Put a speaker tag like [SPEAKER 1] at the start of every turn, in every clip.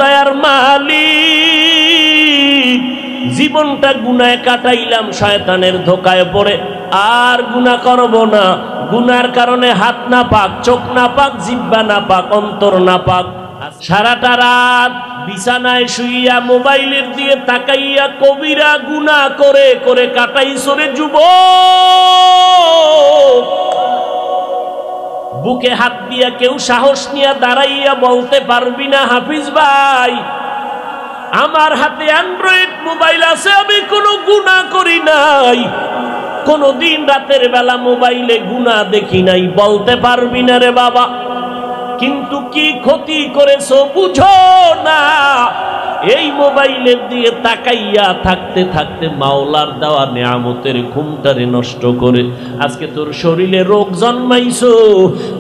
[SPEAKER 1] দয়ার মালিক, জীবনটা গুনায় কাটাইলাম, শয়তানের ধোকায় পড়ে আর গুনাহ করব না। গুনার কারণে হাত না পাক, চোখ না পাক, জিহ্বা না পাক, অন্তর না পাক। সারাটা রাত বিছানায় শুইয়া মোবাইলের দিয়ে তাকাইয়া কবিরা গুনাহ করে করে কাটাইছো রে যুবক। বুকে হাত দিয়া কেউ সাহস নিয়ে দাঁড়াইয়া বলতে পারবি না, হাফিজ ভাই আমার হাতে অ্যান্ড্রয়েড মোবাইল আছে, আমি কোনো গুনাহ করি নাই, কোনদিন রাতের বেলা মোবাইলে গুনাহ দেখি নাই, বলতে পারবি না রে বাবা। কিন্তু কি ক্ষতি করেছো বুঝো না। এই মোবাইলের দিয়ে তাকাইয়া থাকতে থাকতে মাওলার দেওয়া নিয়ামতের ঘুমটারে নষ্ট করে আজকে তোর শরীরে রোগ জন্মাইছো।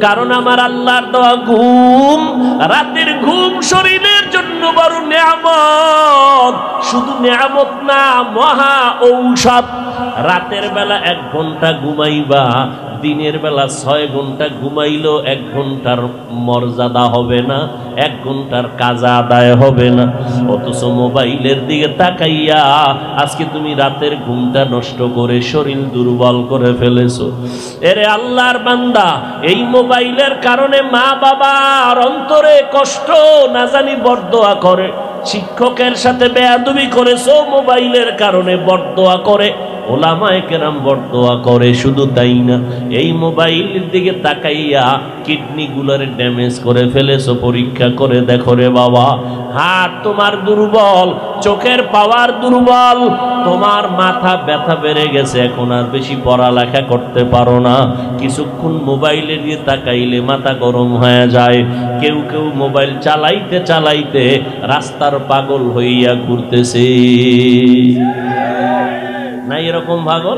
[SPEAKER 1] কারণ আমার আল্লাহর দেওয়া ঘুম, রাতের ঘুম শরীরের জন্য বড় নিয়ামত। শুধু নিয়ামত না, মহা ঔষধ। রাতের বেলা 1 ঘন্টা ঘুমাইবা, দিনের বেলা 6 ঘন্টা ঘুমাইলেও 1 ঘন্টার মর্যাদা হবে না, 1 ঘন্টার কাজা আদায় হবে না। অথচ মোবাইলের দিকে তাকাইয়া আজকে তুমি রাতের ঘুমটা নষ্ট করে শরীর দুর্বল করে ফেলেছো। এরে আল্লাহর বান্দা, এই মোবাইলের কারণে মা বাবার অন্তরে কষ্ট না জানি বরদোয়া করে, শিক্ষকের সাথে বেয়াদবি করেছো মোবাইলের কারণে বরদোয়া করে, ওলামায়ে কেরাম বরদোয়া করে। শুধু তাই না, এই মোবাইলের দিকে তাকাইয়া কিডনি গুলোরে ড্যামেজ করে ফেলেছো। পরীক্ষা করে দেখো রে বাবা, হাত তোমার দুর্বল, চোখের পাওয়ার দুর্বল, তোমার মাথা ব্যথা বেড়ে গেছে, এখন আর বেশি পড়ালেখা করতে পারো না। কিছুক্ষণ মোবাইলের দিকে তাকাইলে মাথা গরম হয়ে যায়। কেউ কেউ মোবাইল চালাইতে চালাইতে রাস্তার পাগল হইয়া ঘুরতেছে না, এরকম পাগল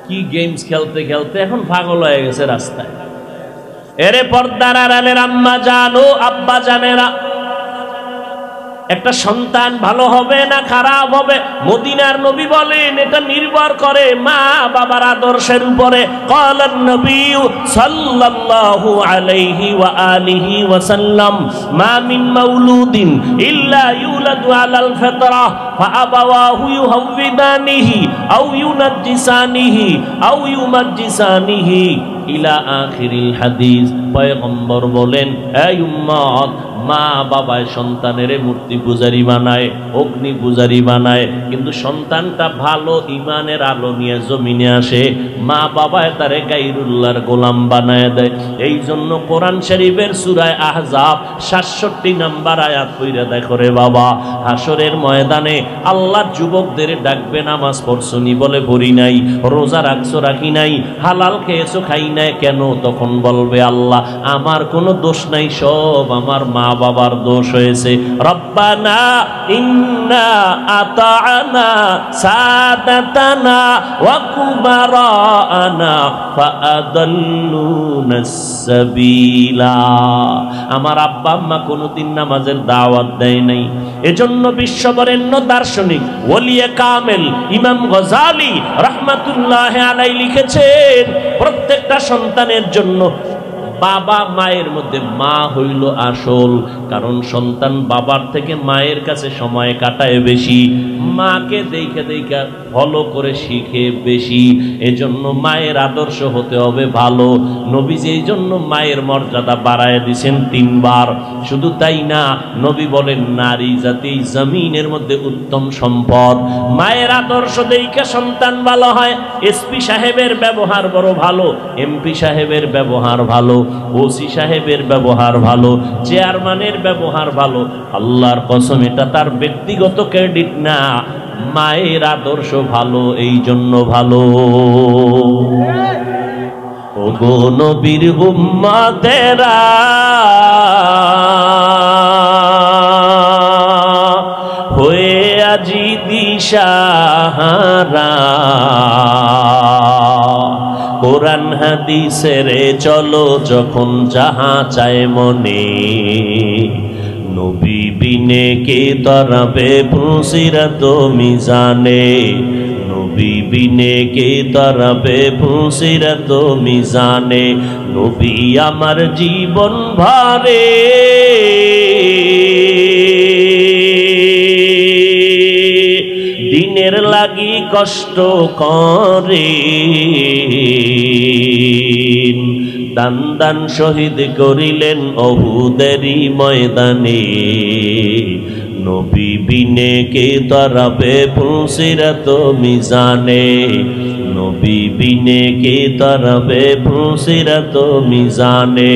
[SPEAKER 1] কি গেমস খেলতে খেলতে এখন পাগল হয়ে গেছে রাস্তায়। এরে পর্দার আড়ালের আম্মা জানো, আব্বা জানেরা, একটা সন্তান ভালো হবে না খারাপ হবে, মদিনার নবী বলেন এটা নির্ভর করে মা বাবার আদর্শের উপরে। ক্বালান নবী সাল্লাল্লাহু আলাইহি ওয়া আলিহি ওয়া সাল্লাম, মা মিন মাউলুদিন ইল্লা ইউলাদু আলাল ফিতরা ফাআবাওয়াহু ইউহাউবিদানিহি আও ইউনাজ্জিসানিহি আও ইউমাজ্জিসানিহি ইলা আখিরিল হাদিস। পয়গম্বর বলেন, এই উম্মত, মা বাবায় সন্তানের মূর্তি পূজারি বানায়, অগ্নি পূজারি বানায়, কিন্তু সন্তানটা ভালো ইমানের আলো নিয়ে জমিনে আসে, মা বাবায় তারে গায়রুল্লাহর গোলাম বানায় দেয়। এই জন্য কোরআন শরীফের সূরা আহজাব 67 নম্বর আয়াত পড়ে দেখো রে বাবা, হাসরের ময়দানে আল্লাহ যুবকদের ডাকবে, নামাজ পড়ছনি বলে পড়ি নাই, রোজা রাখছো রাখি নাই, হালাল খেয়েছো খাই নাই কেন? তখন বলবে আল্লাহ আমার কোনো দোষ নাই, সব আমার মা বাবার দোষ হয়েছে। রব্বানা ইন্না আতা'না সাদাতানা ওয়া কুবারানা ফাআদাল্লুনাস সাবিলা। আমার আব্বা আম্মা কোনোদিন নামাজের দাওয়াত দেয় নাই, এজন্য বিশ্ববরেণ্য দার্শনিক ওলিয়ে কামেল ইমাম গজালি রাহমাতুল্লাহ আলাইহি লিখেছেন, প্রত্যেকটা সন্তানের জন্য বাবা মায়ের মধ্যে মা হইল আসল। কারণ সন্তান বাবার থেকে মায়ের কাছে সময় কাটায় বেশি, মাকে দেখে দেখে ফলো করে শিখে বেশি। এজন্য মায়ের আদর্শ হতে হবে ভালো। নবীজি এই জন্য মায়ের মর্যাদা বাড়ায় দিয়েছেন 3 বার। শুধু তাই না, নবী বলেন নারী জাতি জমিনের মধ্যে উত্তম সম্পদ। মায়ের আদর্শ দেখে সন্তান ভালো হয়। এসপি সাহেবের ব্যবহার বড় ভালো, এমপি সাহেবের ব্যবহার ভালো, ওসি সাহেবের ব্যবহার ভালো, চেয়ারম্যানের ব্যবহার ভালো। আল্লাহর কসম, এটা তার ব্যক্তিগত ক্রেডিট না, মায়ের আদর্শ ভালো, এই জন্য ভালো। ওগো নবীর উম্মতেরা, হয়ে আজি দিশাহারা, কোরআন হাদিসের চলো যখন যাহা চায় মনে, নবী বিনে কে তরাবে ফুসিরাত মিজানে, নবী বিনে কে তরাবে ফুসিরাত মিজানে। নবী আমার জীবন ভরে কষ্ট করে দান দান শহীদ করিলেন অহুদেরই ময়দানে নবী বিনে কে তারাবে পুলসিরাত মিজানে নবী বিনে কে তারাবে পুলসিরাত মিজানে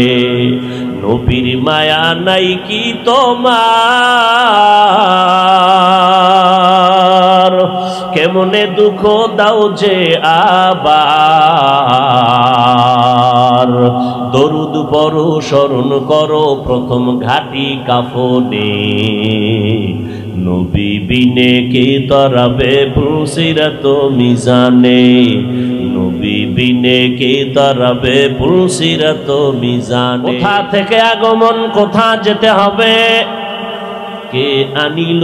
[SPEAKER 1] নবীর মায়া নাই কি তোমার কেমনে দুঃখ দাও যে আবার দরুদ পড়ো স্মরণ করো প্রথম ঘাটি কাফনে নবী বিনে কে তারাবে পুলসিরাত মিজানে নবী বিনে কে তারাবে পুলসিরাত মিজানে কোথা থেকে আগমন কোথা যেতে হবে কে আনিল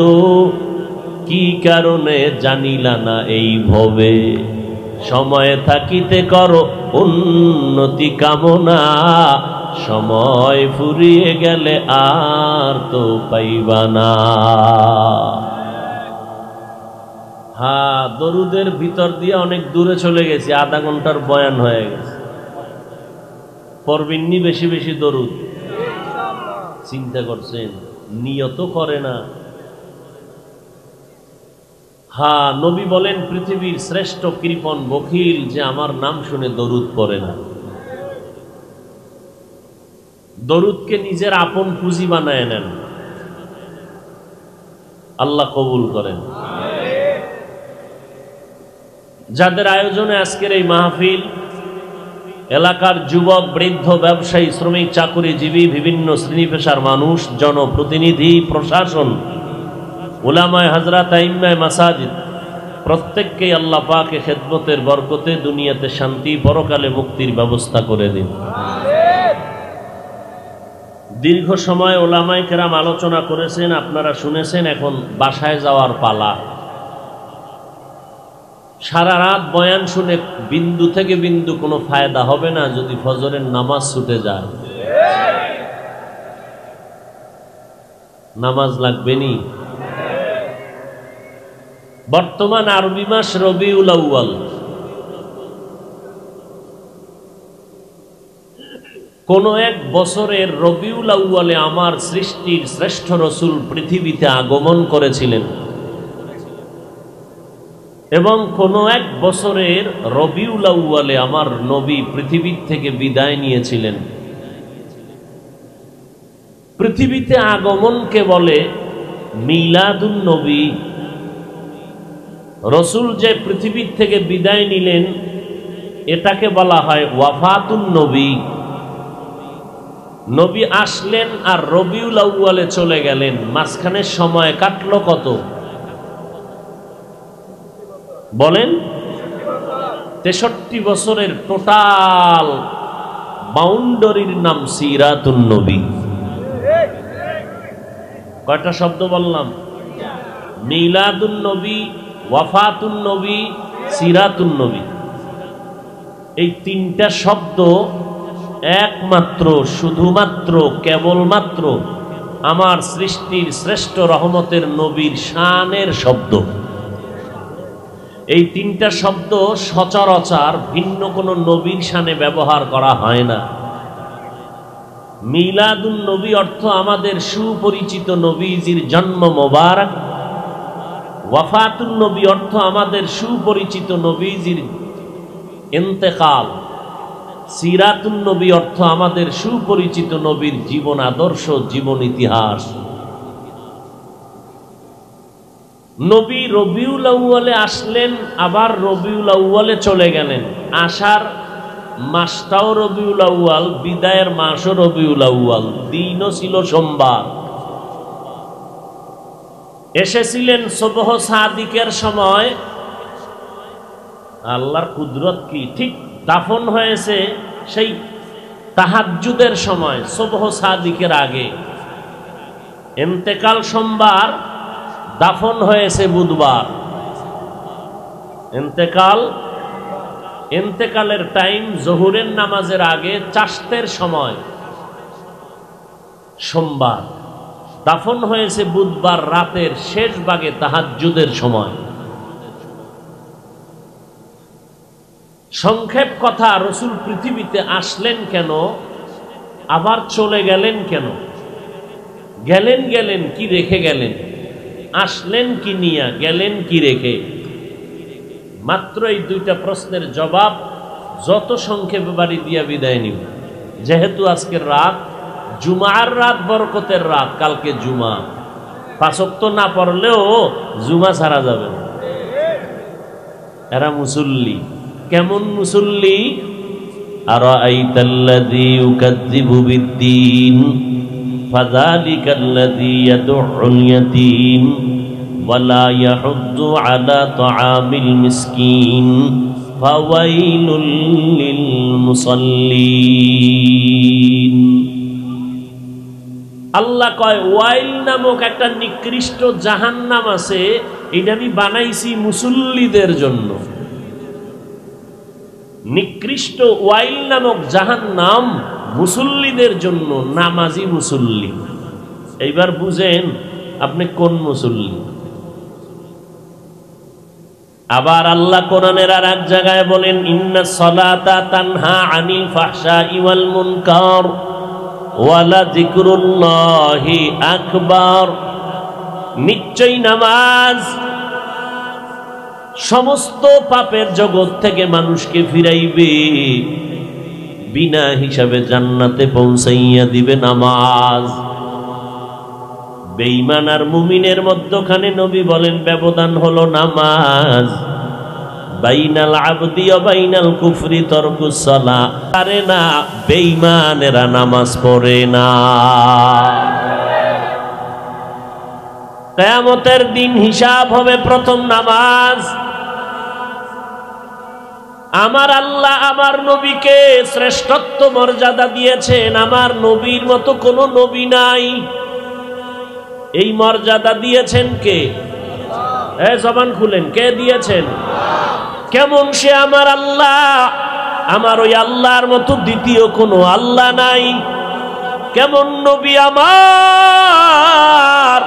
[SPEAKER 1] কি কারণে জানিলা না এই ভবে সময় থাকিতে করো উন্নতি কামনা সময় ফুরিয়ে গেলে আর তো পাইবা না হ্যাঁ দরুদের ভিতর দিয়ে অনেক দূরে চলে গেছি আধা ঘন্টার বয়ান হয়ে গেছে পড়বেননি বেশি বেশি দরুদ চিন্তা করছেন নিয়ত করে না হ্যাঁ নবী বলেন পৃথিবীর শ্রেষ্ঠ কৃপণ বখিল যে আমার নাম শুনে দরুদ পড়ে না দরুদকে নিজের আপন পুঁজি বানায় নেন আল্লাহ কবুল করেন যাদের আয়োজনে আজকের এই মাহফিল এলাকার যুবক বৃদ্ধ ব্যবসায়ী শ্রমিক চাকুরিজীবী বিভিন্ন শ্রেণী পেশার মানুষ জনপ্রতিনিধি প্রশাসন উলামায়ে হযরত আইম্মায়ে মাসাজিদ প্রত্যেককে আল্লাহ পাকে খেদমতের বরকতে দুনিয়াতে শান্তি পরকালে মুক্তির ব্যবস্থা করে দিন দীর্ঘ সময় উলামায়ে কেরাম আলোচনা করেছেন আপনারা শুনেছেন এখন বাসায় যাওয়ার পালা সারা রাত বয়ান শুনে বিন্দু থেকে বিন্দু কোনো ফায়দা হবে না যদি ফজরের নামাজ ছুটে যায় নামাজ লাগবে নি বর্তমান আরবি মাস রবিউল আউয়াল কোন এক বছরের রবিউল আউয়ালে আমার সৃষ্টির শ্রেষ্ঠ রাসূল পৃথিবীতে আগমন করেছিলেন এবং কোন এক বছরের রবিউল আউয়ালে আমার নবী পৃথিবী থেকে বিদায় নিয়েছিলেন পৃথিবীতে আগমনকে বলে মিলাদুন নবী রাসূল যে পৃথিবী থেকে বিদায় নিলেন এটাকে বলা হয় ওয়াফাতুন নবী নবী আসলেন আর রবিউল আউয়ালে চলে গেলেন মাঝখানে সময় কাটলো কত বলেন 63 বছরের টোটাল বাউন্ডারির নাম সিরাতুন নবী কয়টা শব্দ বললাম মিলাদুন নবী ওয়াফাতুন নবী সিরাতুন নবী এই তিনটা শব্দ একমাত্র শুধুমাত্র কেবলমাত্র আমার সৃষ্টির শ্রেষ্ঠ রহমতের নবীর শানের শব্দ এই তিনটা শব্দ সচরাচর ভিন্ন কোনো নবীর শানে ব্যবহার করা হয় না মিলাদুন নবী অর্থ আমাদের সুপরিচিত নবীজির জন্ম মোবারক ওয়াফাতুন নবী অর্থ আমাদের সুপরিচিত নবীজির ইন্তেকাল সিরাতুন নবী অর্থ আমাদের সুপরিচিত নবীর জীবন আদর্শ জীবন ইতিহাস নবী রবিউল আউয়ালে আসলেন আবার রবিউল আউয়ালে চলে গেলেন আসার মাসটাও রবিউল আউয়াল বিদায়ের মাসও রবিউল আউয়াল দিনও ছিল সোমবার এসেছিলেন সুবহ সাদিকের সময় আল্লাহর কুদরত কি ঠিক দাফন হয়েছে সেই তাহাজ্জুদের সময় সুবহ সাদিকের আগে ইন্তেকাল সোমবার দাফন হয়েছে বুধবার ইন্তেকালের টাইম জোহরের নামাজের আগে চাশতের সময় সোমবার দাফন হয়েছে বুধবার রাতের শেষ ভাগে তাহাজ্জুদের সময় সংক্ষেপ কথা, রসুল পৃথিবীতে আসলেন কেন, আবার চলে গেলেন কেন? গেলেন কি রেখে গেলেন? আসলেন কি নিয়া, গেলেন কি রেখে? মাত্র এই দুইটা প্রশ্নের জবাব যত সংক্ষেপে বাড়ি দিয়া বিদায় নিব। যেহেতু আজকের রাত জুমার রাত, বরকতের রাত, কালকে জুমা, 5 ওয়াক্ত না পড়লেও জুমা ছাড়া যাবে না। এরা মুসল্লি। কেমন মুসল্লি? আরাআইতাল্লাযী ইউকাযযিবু বিদ্দীন ফাযালিকাল্লাযী ইয়াদউল ইয়াতীম ওয়ালা ইয়াহুদ্দু আলা তাআমিল মিসকিন ফাওয়াইলুল লিল মুসাল্লিন। আল্লাহ কয়, ওয়াইল নামক একটা নিকৃষ্ট জাহান্নাম আছে, এটা আমি বানাইছি মুসল্লিদের জন্য। নিকৃষ্ট ওয়াইল নামক জাহান্নাম মুসল্লিদের জন্য, নামাজি মুসল্লি। এইবার বুঝেন আপনি কোন মুসল্লি। আবার আল্লাহ কোরআনের আর এক জায়গায় বলেন, ইন্নাস সালাতা তানহা আনিল ফাহশাই ওয়াল মুনকার ওয়ালা যিকরুল্লাহি আকবার। নিশ্চয়ই নামাজ সমস্ত পাপের জগৎ থেকে মানুষকে ফিরাইবে, বিনা হিসাবে জান্নাতে পৌঁছাইয়া দিবে নামাজ। বেঈমান আর মুমিনের মধ্যখানে নবী বলেন ব্যবধান হলো নামাজ। বাইনাল আবদি ওয়া বাইনাল কুফরি তারকুস সালাহ। পারে না, বেঈমানেরা নামাজ পড়ে না। কিয়ামতের দিন হিসাব হবে প্রথম নামাজ। আমার আল্লাহ আমার নবীকে শ্রেষ্ঠত্ব মর্যাদা দিয়েছেন, আমার নবীর মতো কোনো নবী নাই। এই মর্যাদা দিয়েছেন কে? জবান খুলেন, কে দিয়েছেন? কেমন সে আমার আল্লাহ? আমার ওই আল্লাহর মতো দ্বিতীয় কোনো আল্লাহ নাই। কেমন নবী আমার?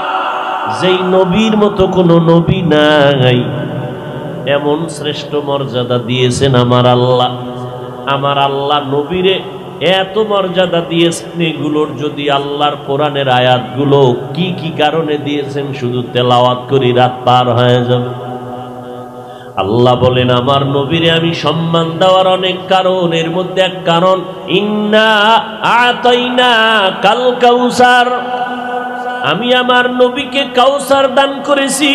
[SPEAKER 1] যেই নবীর মতো কোনো নবী নাই। এমন শ্রেষ্ঠ মর্যাদা দিয়েছেন আমার আল্লাহ। আমার আল্লাহ নবীরে এত মর্যাদা দিয়েছেন, এগুলোর যদি আল্লাহর কোরআনের আয়াতগুলো কি কি কারণে দিয়েছেন শুধু তেলাওয়াত করি রাত পার হয়ে যাবে। আল্লাহ বলেন আমার নবীরে আমি সম্মান দেওয়ার অনেক কারণ, এর মধ্যে এক কারণ ইন্না আতাইনা কাল কাউসার। আমি আমার নবীকে কাউসার দান করেছি।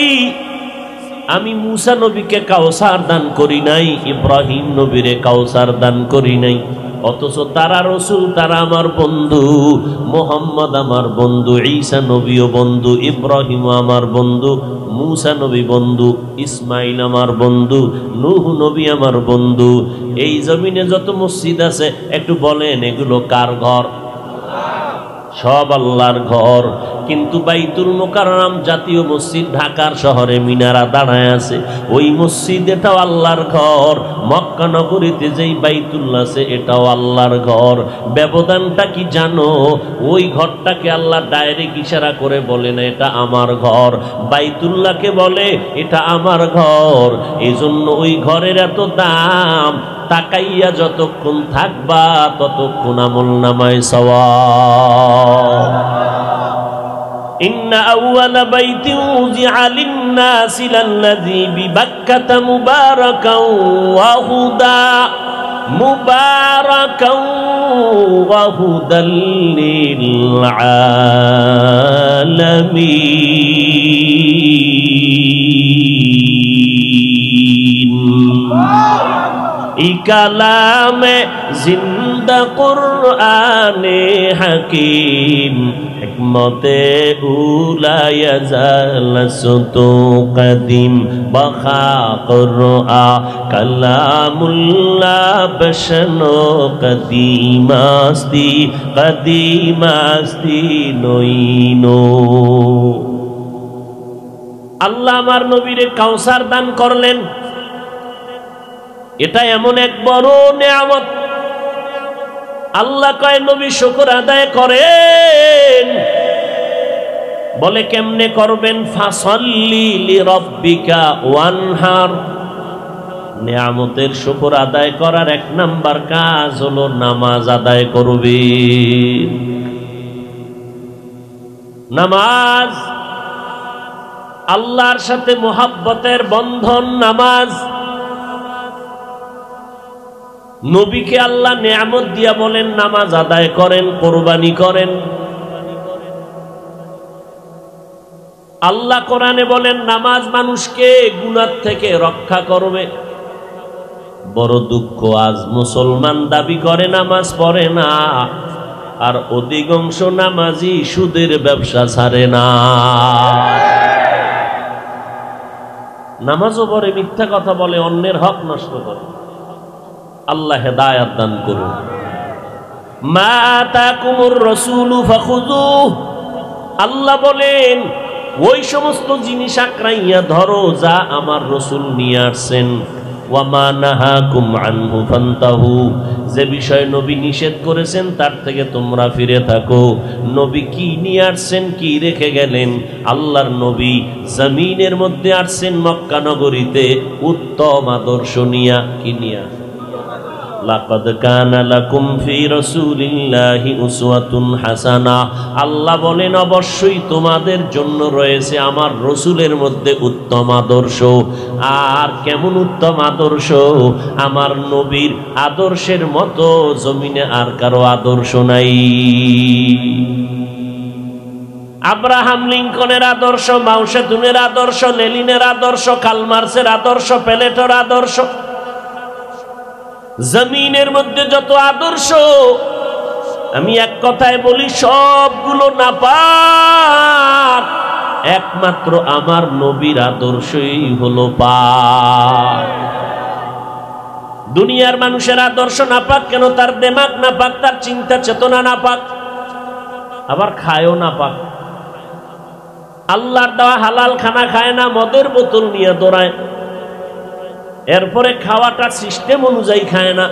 [SPEAKER 1] আমি মুসা নবীকে কাউসার দান করি নাই, ইব্রাহিম নবীরে কাউসার দান করি নাই। অথচ তারা রসুল, তারা আমার বন্ধু। মুহাম্মদ আমার বন্ধু, ঈসা নবীও বন্ধু, ইব্রাহিম আমার বন্ধু, মুসা নবী বন্ধু, ইসমাইল আমার বন্ধু, নূহ নবী আমার বন্ধু। এই জমিনে যত মসজিদ আছে একটু বলেন এগুলো কার ঘর? সব আল্লাহর ঘর। কিন্তু বাইতুল মুকাররম জাতীয় মসজিদ ঢাকার শহরে মিনারা দাঁড়ায় আছে, ওই মসজিদ এটাও আল্লাহর ঘর। মক্কা নগরীতে যেই বাইতুল্লাহ আছে এটাও আল্লাহর ঘর। ব্যবধানটা কি জানো? ওই ঘরটাকে আল্লাহ ডাইরেক্ট ইশারা করে বলে না এটা আমার ঘর, বাইতুল্লাহকে বলে এটা আমার ঘর। এজন্য ওই ঘরের এত দাম। তাকাইয়া যতক্ষণ থাকবা ততক্ষণ আমল নামায় সওয়াব। ইন্না আউয়ালা বাইতিন উযিআ লিন-নাসি লাল্লাযী বিবাক্কাতা মুবারাকান ওয়া হুদা মুবারাকান ওয়া হুদাল লিল আলামিন। কালামে জিন্দা কুরআনে হাকিম হিকমতে উলায়া জালাসতু কদিম বখা কুরআ কালামুল্লাহ বশনো কদিমাস্তি নইনো। আল্লাহ আমার নবীরে কাউসার দান করলেন। এটা এমন এক বড় নিয়ামত। আল্লাহ কয় নবী শুকর আদায় করেন। বলে কেমনে করবেন? ফাসাল্লি লিরাব্বিকা ওয়ানহার। নিয়ামতের শুকর আদায় করার এক নাম্বার কাজ হলো নামাজ আদায় করবে। নামাজ আল্লাহর সাথে মুহাব্বতের বন্ধন। নামাজ নবীকে আল্লাহ নিয়ামত দিয়া বলেন নামাজ আদায় করেন, কোরবানি করেন। আল্লাহ কোরআনে বলেন নামাজ মানুষকে গুনাহ থেকে রক্ষা করবে। বড় দুঃখ, আজ মুসলমান দাবি করে নামাজ পড়ে না, আর অধিকাংশ নামাজি সুদের ব্যবসা ছাড়ে না। নামাজও পড়ে, মিথ্যা কথা বলে, অন্যের হক নষ্ট করে। আল্লাহ হেদায়েত দান করুন। মা আতাকুমুর রাসূলু ফাখুযুহু, আল্লাহ বলেন ওই সমস্ত জিনিস আঁকড়াইয়া ধরো যা আমার রাসূল নিয়ে আসছেন। ওয়া মা নাহাকুম আনহু ফান্তাহু, যে বিষয় নবী নিষেধ করেছেন তার থেকে তোমরা ফিরে থাকো। নবী কি নিয়ে আসছেন, কি রেখে গেলেন? আল্লাহর নবী জমিনের মধ্যে আসছেন মক্কা নগরীতে উত্তম আদর্শ নিয়া। কি নিয়া? লাকাদ কানা লাকুম ফি রাসূলিল্লাহি উসওয়াতুন হাসানাহ, আল্লাহ বলেন অবশ্যই তোমাদের জন্য রয়েছে আমার রাসূলের মধ্যে উত্তম আদর্শ। আর কেমন উত্তম আদর্শ? আমার নবীর আদর্শের মতো জমিনে আর কারো আদর্শ নাই। আব্রাহাম লিঙ্কনের আদর্শ, মাও সেতুনের আদর্শ, লেনিনের আদর্শ, কালমার্সের আদর্শ, প্লেটোর আদর্শ, জমিনের মধ্যে যত আদর্শ, আমি এক কথায় বলি সবগুলো নাপাক, একমাত্র আমার নবীর আদর্শই হলো পাক। দুনিয়ার মানুষের আদর্শ নাপাক কেন? তার দিমাগ নাপাক, তার চিন্তা চেতনা নাপাক, আবার খায়ও নাপাক। আল্লাহর দেওয়া হালাল খানা খায় না, মদের বোতল নিয়ে দৌড়ায়। এরপরে খাওয়াটা সিস্টেম অনুযায়ী খায় না,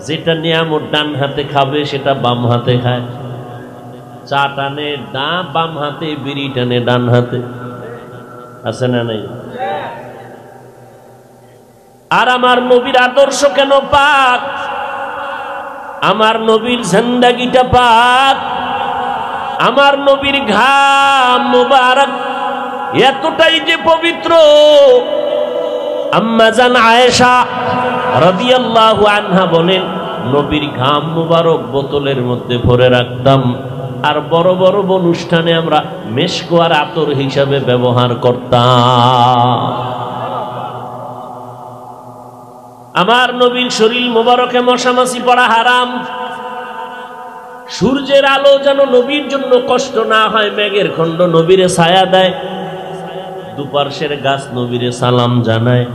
[SPEAKER 1] যেটা নিয়ামত ডান হাতে খাবে সেটা বাম হাতে খায়। চা টানে বাম হাতে, বিড়ি টানে ডান হাতে। আছে না নাই? আর আমার নবীর আদর্শ কেন পাক? আমার নবীর জিন্দেগিটা পাক। আমার নবীর ঘাম মুবারক এতটাই যে পবিত্র, আম্মা জান আয়েশা রাদিয়াল্লাহু আনহা বলেন নবীর ঘাম মুবারক বোতলের মধ্যে ভরে রাখতাম, আর বড় বড় অনুষ্ঠানে আমরা মেশকো আর আতর হিসাবে ব্যবহার করতাম। আমার নবীর শরীর মুবারকে মশামাছি পড়া হারাম। সূর্যের আলো যেন নবীর জন্য কষ্ট না হয়, মেঘের খণ্ড নবীরে ছায়া দেয়, দুপার্শ্বের গাছ নবীরে সালাম জানায়।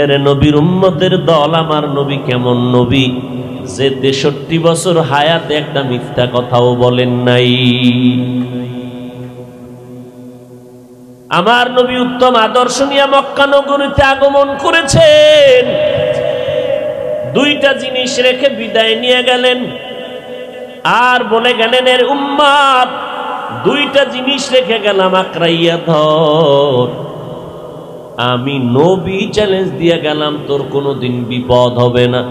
[SPEAKER 1] এরে নবীর উম্মতের দল, আমার নবী কেমন নবী যে 63 বছর হায়াতে একটা মিথ্যা কথাও বলেন নাই। আমার নবী উত্তম আদর্শ নিয়ে মক্কা নগরীতে আগমন করেছেন। দুইটা জিনিস রেখে বিদায় নিয়ে গেলেন, আর বলে গেলেন এর উম্মত দুইটা জিনিস রেখে গেলাম, আঁকড়াইয়া ধর। আমি নবী চ্যালেঞ্জ দিয়ে গেলাম, তোর কোনোদিন বিপদ হবে না।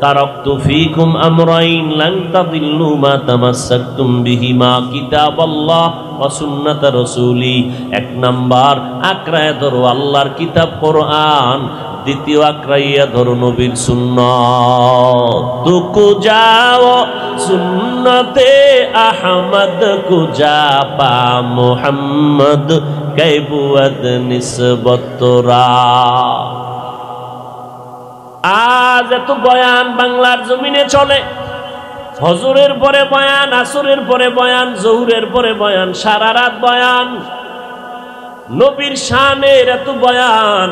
[SPEAKER 1] তারাকতু ফীকুম আমরাইন লান তাদিল্লু মা তামাসসাকতুম বিহিমা কিতাবাল্লাহ ওয়া সুন্নাত রাসূলি। এক নাম্বার আঁকড়ায় ধরো আল্লাহর কিতাব কোরআন, দ্বিতীয় আঁকড়াইয়া ধরো নবীর সুন্নাত। তুকু যাও সুন্নতে আহমদ কুজা পা মুহাম্মদ কাইবুয়াদ নিসবতরা। আজ এত বয়ান বাংলার জমিনে চলে, ফজরের পরে বয়ান, আসরের পরে বয়ান, জোহরের পরে বয়ান, সারা রাত বয়ান। নবীর শানের এত বয়ান,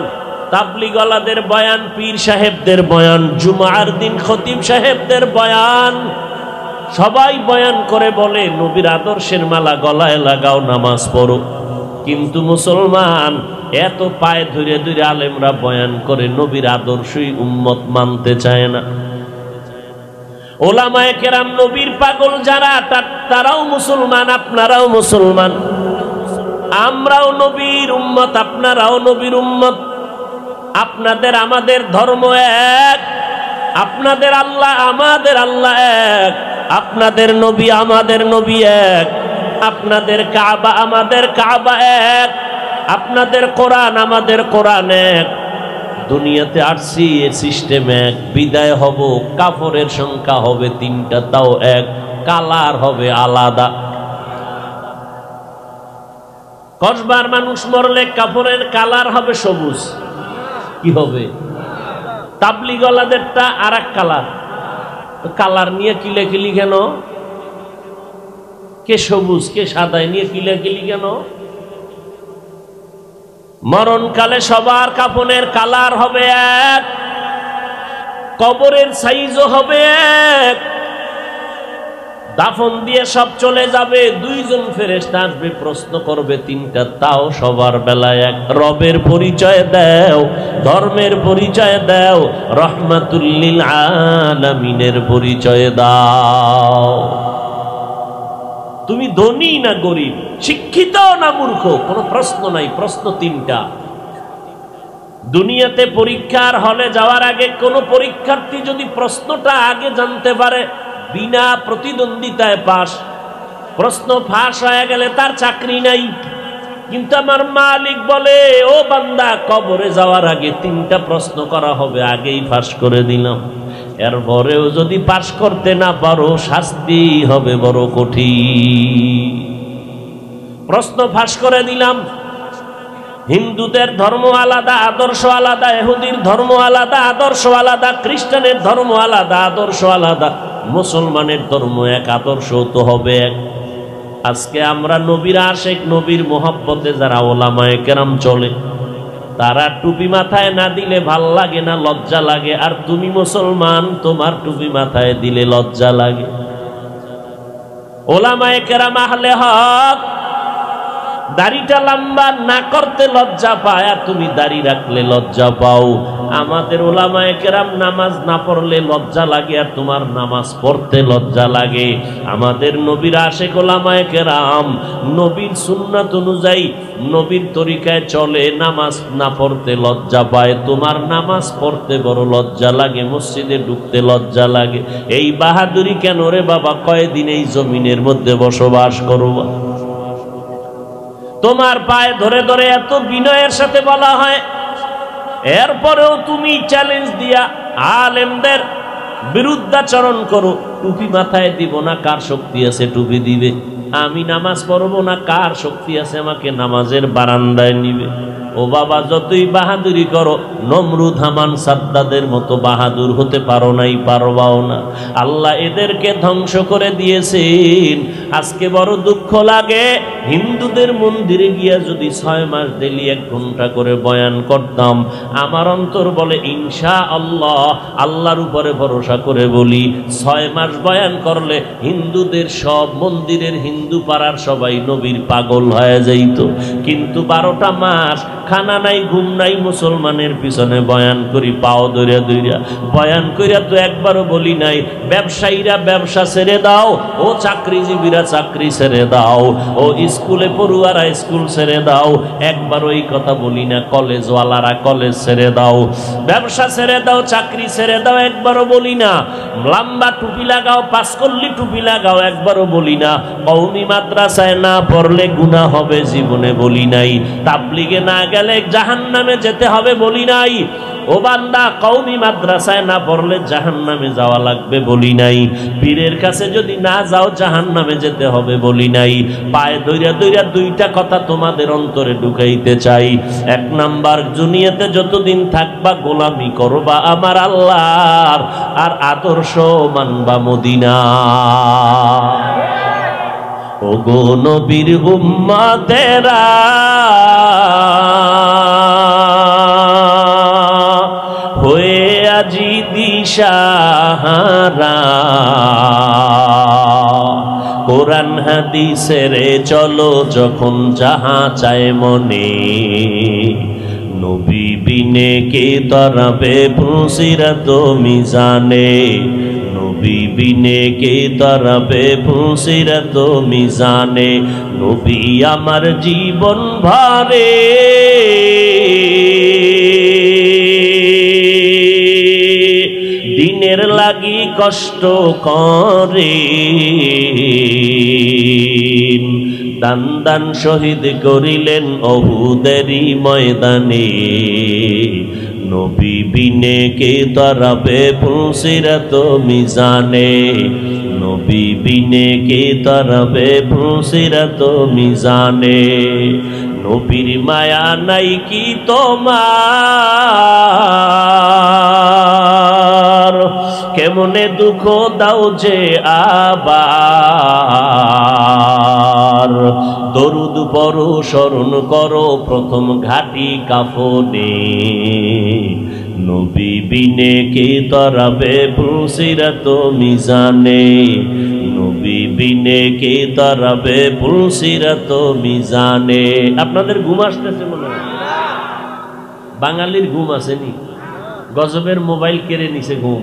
[SPEAKER 1] তাবলিগওয়ালাদের বয়ান, পীর সাহেবদের বয়ান, জুমার দিন খতিব সাহেবদের বয়ান, সবাই বয়ান করে বলে নবীর আদর্শের মালা গলায় লাগাও, নামাজ পড়ো। কিন্তু মুসলমান এত পায়ে ধরে ধরে আলেমরা বয়ান করে, নবীর আদর্শই উম্মত মানতে চায় না। ওলামায়ে কেরাম নবীর পাগল যারা, তারাও মুসলমান, আপনারাও মুসলমান, আমরাও নবীর উম্মত, আপনারাও নবীর উম্মত। আপনাদের আমাদের ধর্ম এক, আপনাদের আল্লাহ আমাদের আল্লাহ এক, আপনাদের নবী আমাদের নবী এক, আপনাদের কাবা আমাদের কাবা এক, আপনাদের কোরআন আমাদের কোরআন এক। দুনিয়াতে আসছি এ সিস্টেম এক, বিদায় হব কাফরের সংখ্যা হবে 3টা, তাও এক, কালার হবে আলাদা। কসবার মানুষ মরলে কাফরের কালার হবে সবুজ, কি হবে? তাবলিগলাদেরটা আর এক কালার। কালার নিয়ে কিলাকিলি কেন? কে সবুজ কে সাদায় নিয়ে কিলাকিলি কেন? মরণকালে সবার কাফনের কালার হবে এক, কবরের সাইজও হবে এক, দাফন দিয়ে সব চলে যাবে। 2জন ফেরেশতা আসবে, প্রশ্ন করবে 3টা, তাও সবার বেলায় এক। রবের পরিচয় দাও, ধর্মের পরিচয় দাও, রহমাতুল লিল আলামিনের পরিচয় দাও। তুমি ধনী না গরিব, শিক্ষিত না মূর্খ, কোনো প্রশ্ন নাই, প্রশ্ন 3টা। দুনিয়াতে পরীক্ষার হলে যাওয়ার আগে কোন পরীক্ষার্থী যদি প্রশ্নটা আগে জানতে পারে, বিনা প্রতিদ্বন্দ্বিতায় পাস। প্রশ্ন ফাঁস হয়ে গেলে তার চাকরি নাই। কিন্তু আমার মালিক বলে, ও বান্দা, কবরে যাওয়ার আগে 3টা প্রশ্ন করা হবে, আগেই ফাঁস করে দিলাম। এরপরেও যদি পাস করতে না পারো, শাস্তি হবে বড় কঠিন। প্রশ্ন ফাঁস করে দিলাম। হিন্দুদের ধর্ম আলাদা, আদর্শ আলাদা, ইহুদির ধর্ম আলাদা, আদর্শ আলাদা, খ্রিস্টানের ধর্ম আলাদা, আদর্শ আলাদা, মুসলমানের ধর্ম এক, আদর্শ তো হবে এক। আজকে আমরা নবীর আশেক, নবীর মোহাব্বতে যারা ওলামায়ে কেরাম চলে, তারা টুপি মাথায় না দিলে ভাল লাগে না, লজ্জা লাগে। আর তুমি মুসলমান, তোমার টুপি মাথায় দিলে লজ্জা লাগে। ওলামায়ে কেরাম আহলে হক দাড়িটা লম্বা না করতে লজ্জা পায়, আর তুমি দাড়ি রাখলে লজ্জা পাও। আমাদের ওলামায়ে কেরাম নামাজ না পড়লে লজ্জা লাগে, আর তোমার নামাজ পড়তে লজ্জা লাগে। আমাদের নবীর আশেক ওলামায়ে কেরাম নবীর সুন্নাত অনুযায়ী, নবীর তরিকায় চলে, নামাজ না পড়তে লজ্জা পায়। তোমার নামাজ পড়তে বড় লজ্জা লাগে, মসজিদে ঢুকতে লজ্জা লাগে। এই বাহাদুরি কেন রে বাবা? কয়দিন এই জমিনের মধ্যে বসবাস করবা? তোমার পায়ে ধরে ধরে এত বিনয়ের সাথে বলা হয়, এরপরেও তুমি চ্যালেঞ্জ দিয়া আলেমদের বিরুদ্ধাচরণ করো। টুপি মাথায় দিব না, কার শক্তি আছে টুপি দিবে? আমি নামাজ পড়বো না, কার শক্তি আছে আমাকে নামাজের বারান্দায় নিবে? ও বাবা, যতই বাহাদুরি করো, নমরুদ, হামান, সাদ্দাদের মতো বাহাদুর হতে পারো নাই, পারবাও না। আল্লাহ এদেরকে ধ্বংস করে দিয়েছেন। আজকে বড় দুঃখ লাগে, হিন্দুদের মন্দিরে গিয়া যদি 6 মাস ডেলি 1 ঘন্টা করে বয়ান করতাম, আমার অন্তর বলে ইনশাআল্লাহ, আল্লাহর উপরে ভরসা করে বলি, 6 মাস বয়ান করলে হিন্দুদের সব মন্দিরের, হিন্দু পাড়ার সবাই নবীর পাগল হয়ে যাইত। কিন্তু 12টা মাস খানা নাই, ঘুম নাই, মুসলমানের পিছনে বয়ান করি, পাও দইরা দইরা বয়ান কইরা তো একবারও বলি নাই ব্যবসায়ীরা ব্যবসা ছেড়ে দাও, ও চাকরিজীবীরা চাকরি ছেড়ে দাও, ও স্কুলে পড়ুয়ারা স্কুল ছেড়ে দাও, একবার ওই কথা বলি না। কলেজওয়ালারা কলেজ ছেড়ে দাও, ব্যবসা ছেড়ে দাও, চাকরি ছেড়ে দাও, একবারও বলি না। লম্বা টুপি লাগাও, পাঁচকল্লি টুপি লাগাও, একবারও বলি না। কওমি মাদ্রাসায় না পড়লে গুনাহ হবে, জীবনে বলি নাই। তাবলিগে না গেলে জাহান্নামে যেতে হবে, বলি নাই। ও বান্দা, কওমি মাদ্রাসায় না পড়লে জাহান্নামে যাওয়া লাগবে, বলি নাই। পীরের কাছে যদি না যাও জাহান্নামে যেতে হবে, বলি নাই। পায়ে দইরা দইরা 2টা কথা তোমাদের অন্তরে ঢুকাইতে চাই। 1 নাম্বার, দুনিয়াতে যতদিন থাকবা গোলামি করবা আমার আল্লাহর, আর আদর্শ মানবা মদিনা। ও গো নবীর উম্মতেরা, হয়ে আজি দিশাহারা, কোরআন হাদিসের চলো যখন যাহা চায় মনে, নবী বিনে কে তরাবে ফুসিরাত মিজানে, নবী বিনে কে তরাবে ফুসিরাত মিজানে। নবী আমার জীবন ভরে দিনের লাগি কষ্ট করে দান দান শহীদ করিলেন অহুদেরই ময়দানে নবী বিনে কে তরাবে ফুলসিরাত মিজানে নবী বিনে কে তরাবে ফুলসিরাত মিজানে নবীর মায়া নাই কি তোমার কেমনে দুঃখ দাও যে আবার দরুদ পড়ো স্মরণ করো প্রথম ঘাটি কাফনে নবী বিনে কে তরাবে ফুলসিরাত মিজানে নবী বিনে কে তরাবে ফুলসিরাত মিজানে। আপনাদের ঘুম আসতেছে মনে হয়? বাঙালির ঘুম আসেনি, গজবের মোবাইল কেড়ে নিছে ঘুম।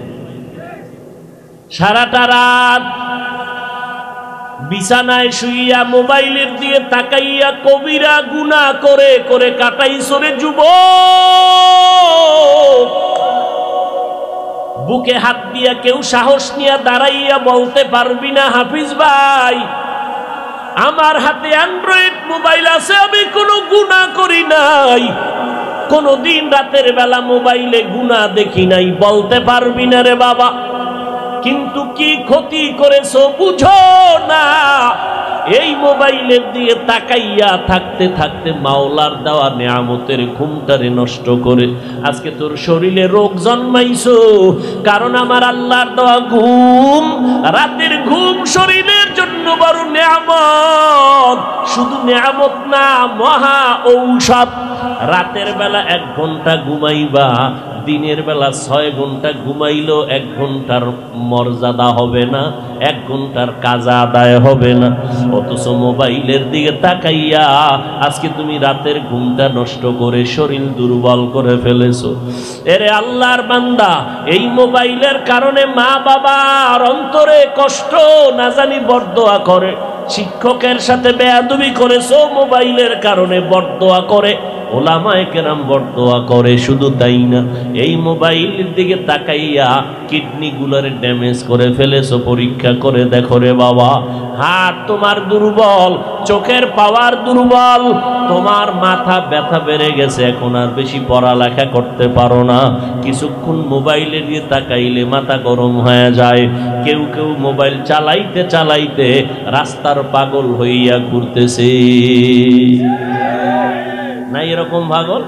[SPEAKER 1] সারাটা রাত বিছানায় শুইয়া মোবাইলের দিয়ে তাকাইয়া কবিরা গুনাহ করে করে কাটাইছরে যুবক। বুকে হাত দিয়া কেউ সাহস নিয়া দাঁড়াইয়া বলতে পারবি না হাফিজ ভাই আমার হাতে অ্যান্ড্রয়েড মোবাইল আছে, আমি কোনো গুনাহ করি নাই, কোনদিন রাতের বেলা মোবাইলে গুনাহ দেখি নাই, বলতে পারবি না রে বাবা। কিন্তু কি ক্ষতি করেছো বুঝো না। এই মোবাইলের দিয়ে তাকাইয়া থাকতে থাকতে মাওলার দেওয়া নিয়ামতের ঘুমটারে নষ্ট করে আজকে তোর শরীরে রোগ জন্মাইছো। কারণ আমার আল্লাহর দেওয়া ঘুম, রাতের ঘুম শরীরের জন্য বড় নিয়ামত। শুধু নিয়ামত না, মহা ঔষধ। রাতের বেলা 1 ঘন্টা ঘুমাইবা, দিনের বেলা 6 ঘন্টা ঘুমাইলেও 1 ঘন্টার মর্যাদা হবে না, 1 ঘন্টার কাজা আদায় হবে না। অথচ মোবাইলের দিকে তাকাইয়া আজকে তুমি রাতের ঘুমটা নষ্ট করে শরীর দুর্বল করে ফেলেছো। এরে আল্লাহর বান্দা, এই মোবাইলের কারণে মা বাবার অন্তরে কষ্ট না জানি বরদোয়া করে। শিক্ষকের সাথে বেয়াদবি করেছো, মোবাইলের কারণে বরদোয়া করে। ওলামায়ে কেরাম বরদোয়া করে। শুধু তাই না, এই মোবাইলের দিকে তাকাইয়া কিডনি গুলারে ড্যামেজ করে ফেলেছো। পরীক্ষা করে দেখো রে বাবা, হাত তোমার দুর্বল, চোখের পাওয়ার দুর্বল, তোমার মাথা ব্যথা বেড়ে গেছে, এখন আর বেশি পড়ালেখা করতে পারো না। কিছুক্ষণ মোবাইলের দিকে তাকাইলে মাথা গরম হয়ে যায়। কেউ কেউ মোবাইল চালাইতে চালাইতে রাস্তার পাগল হইয়া ঘুরতেছে। না এরকম পাগল?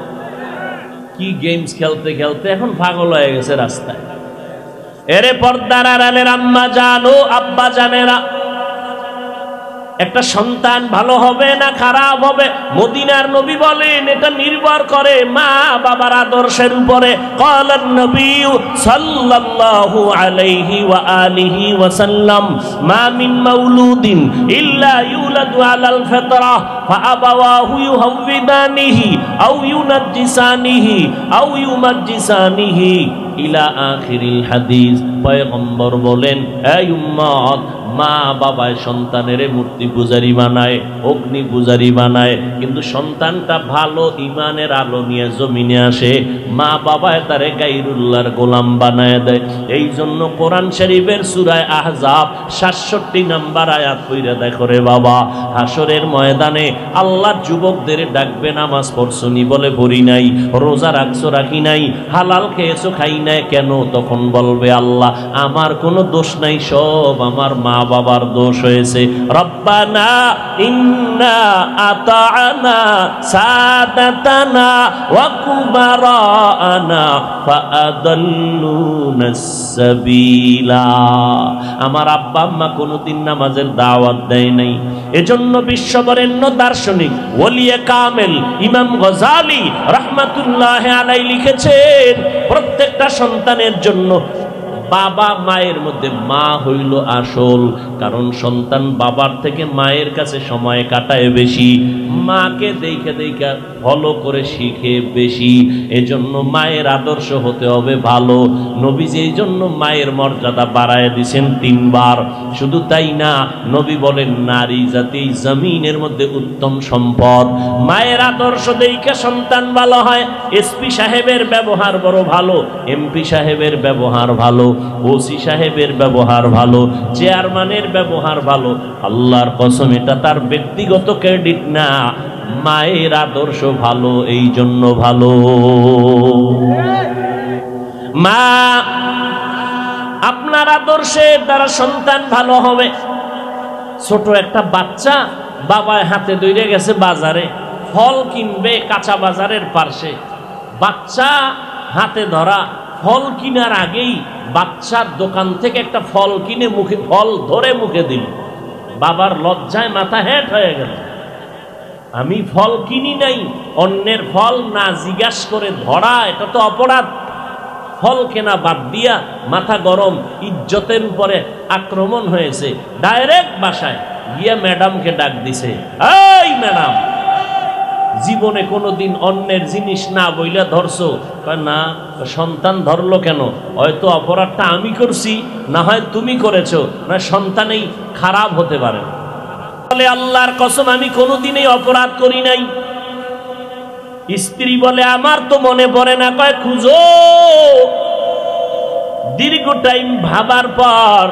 [SPEAKER 1] কি গেমস খেলতে খেলতে এখন পাগল হয়ে গেছে রাস্তায়। এরে পর্দার আড়ালের আম্মা জানো, আব্বা জানেরা, একটা সন্তান ভালো হবে না খারাপ হবে, মদিনার নবী বলেন এটা নির্ভর করে মা বাবার আদর্শের উপরে। ক্বালান নবী সাল্লাল্লাহু আলাইহি ওয়া আলিহি ওয়া সাল্লাম, মা মিন মাউলুদিন ইল্লা ইউলাদু আলাল ফিতরা ফাআবাওয়াহু ইউহাউবিদানিহি আও ইউনাজ্জিসানিহি আও ইউমাজ্জিসানিহি ইলা আখিরিল হাদিস। পয়গম্বর বলেন, এই উম্মত, মা বাবায় সন্তানের মূর্তি পূজারি বানায়, অগ্নি পূজারি বানায়, কিন্তু সন্তানটা ভালো ইমানের আলো নিয়ে জমিনে আসে, মা বাবায় তারে গায়রুল্লাহর গোলাম বানায় দেয়। এই জন্য কোরআন শরীফের সূরা আহজাব 67 নম্বর আয়াত পড়ে দেখো রে বাবা, হাসরের ময়দানে আল্লাহ যুবকদের ডাকবে, নামাজ পড়ছনি বলে পড়ি নাই, রোজা রাখছো রাখি নাই, হালাল খেয়েছো খাই নাই কেন? তখন বলবে আল্লাহ আমার কোনো দোষ নাই, সব আমার মা বাবার দোষ হয়েছে। রব্বানা ইন্না আতা'না সাদাতানা ওয়া কুবারানা ফাআদাল্লুনাস সাবিলা। আমার আব্বা আম্মা কোনোদিন নামাজের দাওয়াত দেয় নাই। এজন্য বিশ্ববরেণ্য দার্শনিক ওলিয়ে কামেল ইমাম গজালি রাহমাতুল্লাহ আলাইহি লিখেছেন, প্রত্যেকটা সন্তানের জন্য বাবা মায়ের মধ্যে মা হইল আসল। কারণ সন্তান বাবার থেকে মায়ের কাছে সময় কাটায় বেশি। মাকে দেখে দেখে ফলো করে শিখে বেশি। এজন্য মায়ের আদর্শ হতে হবে ভালো। নবীজি এই জন্য মায়ের মর্যাদা বাড়ায় দিয়েছেন 3 বার। শুধু তাই না, নবী বলেন নারী জাতি জমিনের মধ্যে উত্তম সম্পদ। মায়ের আদর্শ দেখে সন্তান ভালো হয়। এসপি সাহেবের ব্যবহার বড় ভালো, এমপি সাহেবের ব্যবহার ভালো, ওসি সাহেবের ব্যবহার ভালো, চেয়ারম্যানের ব্যবহার ভালো। আল্লাহর কসম, এটা তার ব্যক্তিগত ক্রেডিট না, মায়ের আদর্শ ভালো, এই জন্য ভালো। মা আপনার আদর্শের দ্বারা সন্তান ভালো হবে। ছোট একটা বাচ্চা বাবার হাতে ধরে গেছে বাজারে, ফল কিনবে কাঁচা বাজারের পাশে। বাচ্চা হাতে ধরা, ফল কিনার আগেই বাচ্চার দোকান থেকে একটা ফল কিনে মুখে, ফল ধরে মুখে দিল। বাবার লজ্জায় মাথা হেঁট হয়ে গেল। আমি ফল কিনি নাই, অন্যের ফল না জিজ্ঞাস করে ধরা, এটা তো অপরাধ। ফল কেনা বাদ দিয়া মাথা গরম, ইজ্জতের উপরে আক্রমণ হয়েছে। ডাইরেক্ট বাসায় গিয়া ম্যাডামকে ডাক দিছে, এই ম্যাডাম, জীবনে কোনোদিন অন্যের জিনিস না বইলা ধরছো? না। সন্তান ধরলো কেন? হয়তো অপরাধটা আমি করছি, না হয় তুমি করেছো, না সন্তানেই খারাপ হতে পারে। বলে আল্লাহর কসম আমি কোনোদিনই অপরাধ করি নাই। স্ত্রী বলে আমার তো মনে পড়ে না। কয় খুঁজো। দীর্ঘ টাইম ভাবার পর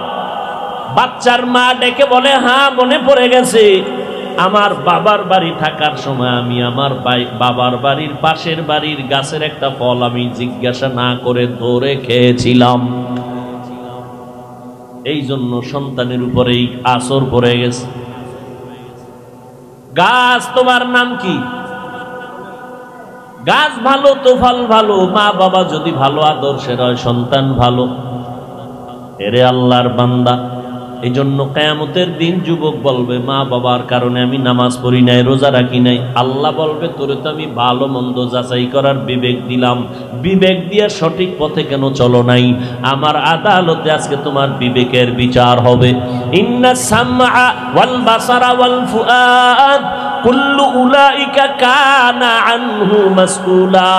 [SPEAKER 1] বাচ্চার মা ডেকে বলে হ্যাঁ মনে পড়ে গেছে, আমার বাবার বাড়ি থাকার সময় আমি আমার বাবার বাড়ির পাশের বাড়ির গাছের একটা ফল আমি জিজ্ঞাসা না করে ধরে খেয়েছিলাম, এই জন্য সন্তানের উপরেই আসর পড়ে গেছে। গাছ তোমার নাম কি? গাছ ভালো তো ফল ভালো। মা বাবা যদি ভালো আদর্শের হয়, সন্তান ভালো। এরে আল্লাহর বান্দা, এই জন্য কিয়ামতের দিন যুবক বলবে মা বাবার কারণে আমি নামাজ পড়ি নাই, রোজা রাখি নাই। আল্লাহ বলবে তোরে তো আমি ভালো মন্দ যাচাই করার বিবেক দিলাম, বিবেক দিয়ে সঠিক পথে কেন চলো নাই? আমার আদালতে আজকে তোমার বিবেকের বিচার হবে। ইন্নাস সামআ ওয়াল বাসারা ওয়াল ফুআদ কুল্লু উলাইকা কানা আনহু মাসউলা।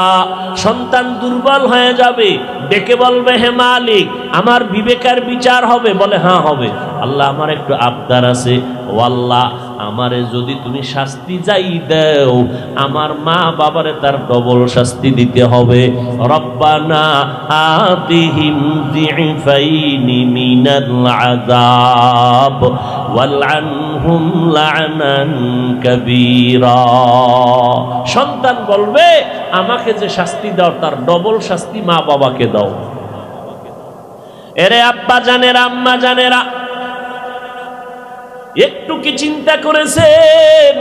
[SPEAKER 1] সন্তান দুর্বল হয়ে যাবে, ডেকে বলবে হে মালিক আমার বিবেকের বিচার হবে। বলে হ্যাঁ হবে। আল্লাহ আমার একটু আবদার আছে, ও আল্লাহ আমারে যদি তুমি শাস্তি যাই দাও, আমার মা বাবারে তার ডবল শাস্তি দিতে হবে। রব্বানা আতিহিম যিফাইনি মিনাল আযাব ওয়ালআনহুম লা'নান কাবীরা। সন্তান বলবে আমাকে যে শাস্তি দাও তার ডবল শাস্তি মা বাবাকে দাও। এরে আব্বা জানেরা, আম্মা জানেরা, একটু কি চিন্তা করেছেন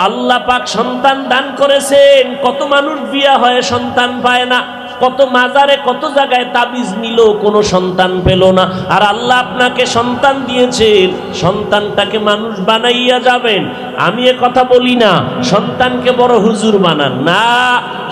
[SPEAKER 1] আল্লাহ পাক সন্তান দান করেছেন? কত মানুষ বিয়া হয় সন্তান পায় না, কত মাজারে কত জায়গায় তাবিজ নিল কোনো সন্তান পেল না। আর আল্লাহ আপনাকে সন্তান দিয়েছেন, সন্তানটাকে মানুষ বানাইয়া যাবেন। আমি এ কথা বলি না সন্তানকে বড় হুজুর বানান না।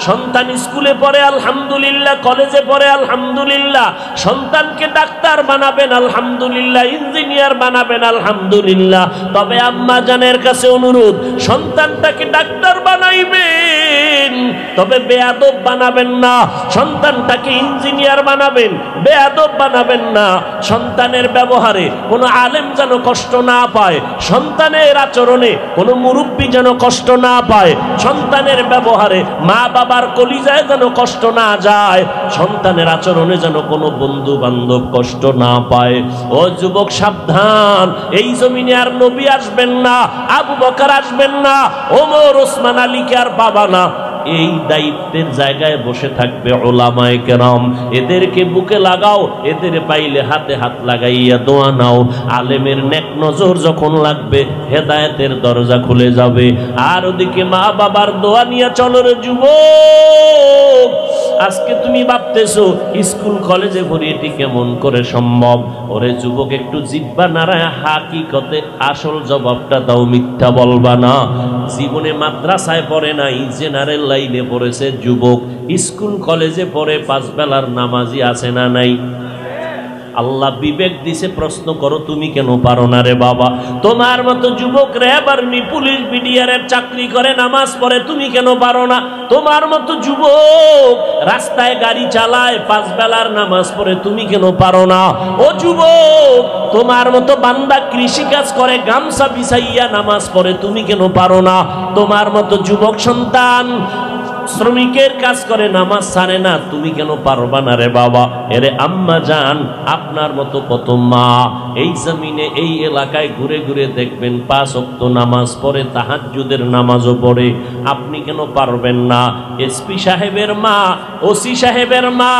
[SPEAKER 1] সন্তান স্কুলে পড়ে আলহামদুলিল্লাহ, কলেজে পড়ে আলহামদুলিল্লাহ। সন্তানকে ডাক্তার বানাবেন আলহামদুলিল্লাহ, ইঞ্জিনিয়ার বানাবেন আলহামদুলিল্লাহ। তবে আম্মা জানের কাছে অনুরোধ, সন্তানটাকে ডাক্তার বানাইবেন, তবে বেয়াদব বানাবেন না। সন্তানটাকে ইঞ্জিনিয়ার বানাবেন, বেয়াদব বানাবেন না। সন্তানের ব্যবহারে কোনো আলেম যেন কষ্ট না পায়, সন্তানের আচরণে কোনো মুরব্বী যেন কষ্ট না পায়, সন্তানের ব্যবহারে মা বাবার কলিজায় যেন কষ্ট না যায়, সন্তানের আচরণে যেন কোনো বন্ধু বান্ধব কষ্ট না পায়। ও যুবক সাবধান, এই জমিনে আর নবী আসবেন না, আবু বকর আসবেন না, ওমর ওসমান আলীকে আর পাবা না। এই দায়িত্বের জায়গায় বসে থাকবে উলামায়ে কেরাম। এদেরকে বুকে লাগাও, এদের পাইলে হাতে হাত লাগাইয়া দোয়া নাও। আলেমের নেক নজর যখন লাগবে হেদায়েতের দরজা খুলে যাবে। আর ওদিকে মা বাবার দোয়া নিয়ে চলো রে যুবক। আজকে তুমি ভাবতেছো স্কুল কলেজে পড়ি, এটি কেমন করে সম্ভব? ওরে যুবক, একটু জিহ্বা নাড়ায় হাকিকতে আসল জবাবটা দাও, মিথ্যা বলবা না। জীবনে মাদ্রাসায় পড়ে নাই, জেনারেল লাইনে পড়েছে যুবক। স্কুল কলেজে পড়ে 5 বেলার নামাজি আছে না নাই? আল্লাহ বিবেক দিছে, প্রশ্ন করো তুমি কেন পারো না রে বাবা? তোমার মতো যুবক র্যাব আর্মি পুলিশ বিডিআরের চাকরি করে নামাজ পড়ে, তুমি কেন পারো না? তোমার মতো যুবক রাস্তায় গাড়ি চালায়, 5 বেলার নামাজ পড়ে, তুমি কেন পারো না? ও যুবক, তোমার মতো বান্দা কৃষি কাজ করে, গামছা বিছাইয়া নামাজ পড়ে, তুমি কেন পারো না? তোমার মতো যুবক সন্তান শ্রমিকের কাজ করে, নামাজ ছাড়ে না, তুমি কেন পারবা না রে বাবা? এরে আম্মা জান, আপনার মতো কত মা এই জমিনে এই এলাকায় ঘুরে ঘুরে দেখবেন 5 ওয়াক্ত নামাজ পড়ে, তাহাজ্জুদের নামাজও পড়ে, আপনি কেন পারবেন না? এসপি সাহেবের মা, ওসি সাহেবের মা,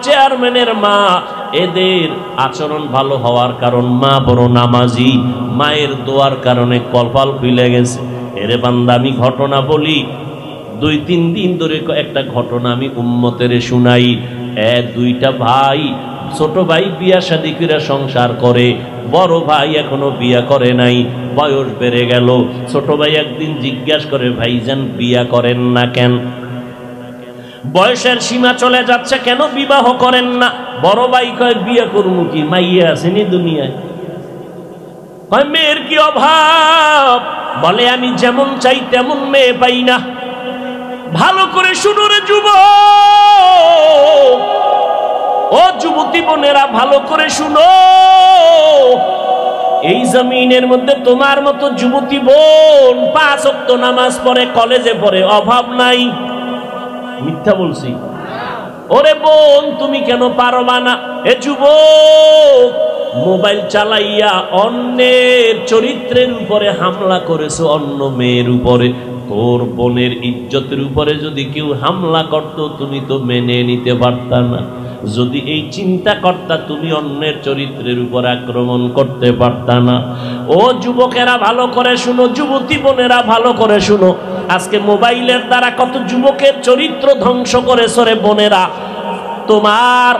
[SPEAKER 1] চেয়ারম্যানের মা, এদের আচরণ ভালো হওয়ার কারণ মা বড় নামাজি, মায়ের দোয়ার কারণে কপাল খুলে গেছে। এরে বান্দা, আমি ঘটনা বলি, 2-3 দিন ধরে একটা ঘটনা আমি উম্মতের শুনাই। 2টা ভাই, ছোট ভাই বিয়া শাদী করে সংসার করে, বড় ভাই এখনো বিয়া করে নাই, বয়স বেড়ে গেল। ছোট ভাই একদিন জিজ্ঞাসা করে, ভাইজান বিয়া করেন না কেন? বয়সের সীমা চলে যাচ্ছে, কেন বিবাহ করেন না? বড় ভাই কয়, বিয়া করবো কি, মাইয়া আসেনি দুনিয়ায়। কয়, মেয়ের কি অভাব? বলে, আমি যেমন চাই তেমন মেয়ে পাই না। ভালো করে শুনো রে যুবক, ও যুবতী বোনেরা, ভালো করে শুনো। এই জমিনের মধ্যে তোমার মতো যুবতী বোন 5 ওয়াক্ত নামাজ পড়ে, কলেজে পড়ে, অভাব নাই। মিথ্যা বলছি? ওরে বোন, তুমি কেন পারবা না? এ যুবক, মোবাইল চালাইয়া অন্যের চরিত্রের উপরে হামলা করেছো, অন্য মেয়ের উপরে। তোর বোনের ইজ্জতের উপরে যদি কেউ হামলা করত, তুমি তো মেনে নিতে পারতা না। যদি এই চিন্তা করতা, তুমি অন্যের চরিত্রের উপর আক্রমণ করতে পারতা না। ও যুবকেরা ভালো করে শুনো, যুবতী বোনেরা ভালো করে শুনো। আজকে মোবাইলের দ্বারা কত যুবকের চরিত্র ধ্বংস করেছে রে বোনেরা। তোমার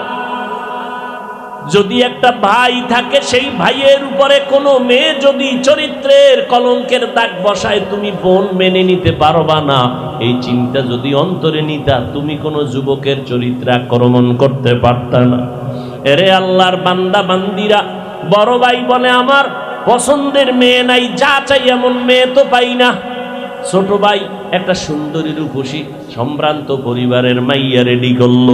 [SPEAKER 1] যদি একটা ভাই থাকে, সেই ভাইয়ের উপরে কোনো মেয়ে যদি চরিত্রের কলঙ্কের দাগ বসায়, তুমি বোন মেনে নিতে পারবা না। এই চিন্তা যদি অন্তরে নিতা, তুমি কোনো যুবকের চরিত্রে আক্রমণ করতে পারতা না। এরে আল্লাহর বান্দা বান্দিরা, বড় ভাই বলে, আমার পছন্দের মেয়ে নাই, যা চাই এমন মেয়ে তো পাই না। ছোট ভাই একটা সুন্দরী রূপসী সম্ভ্রান্ত পরিবারের মাইয়া রেডি করলো,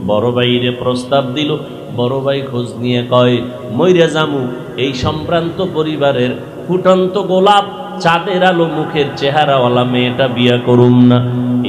[SPEAKER 1] বড় ভাইরে প্রস্তাব দিল। বড় ভাই খোঁজ নিয়ে কয়, মইরা জামু, এই সম্ভ্রান্ত পরিবারের ফুটন্ত গোলাপ, চাঁদের আলো মুখের চেহারাওয়ালা মেয়েটা বিয়া করুম না।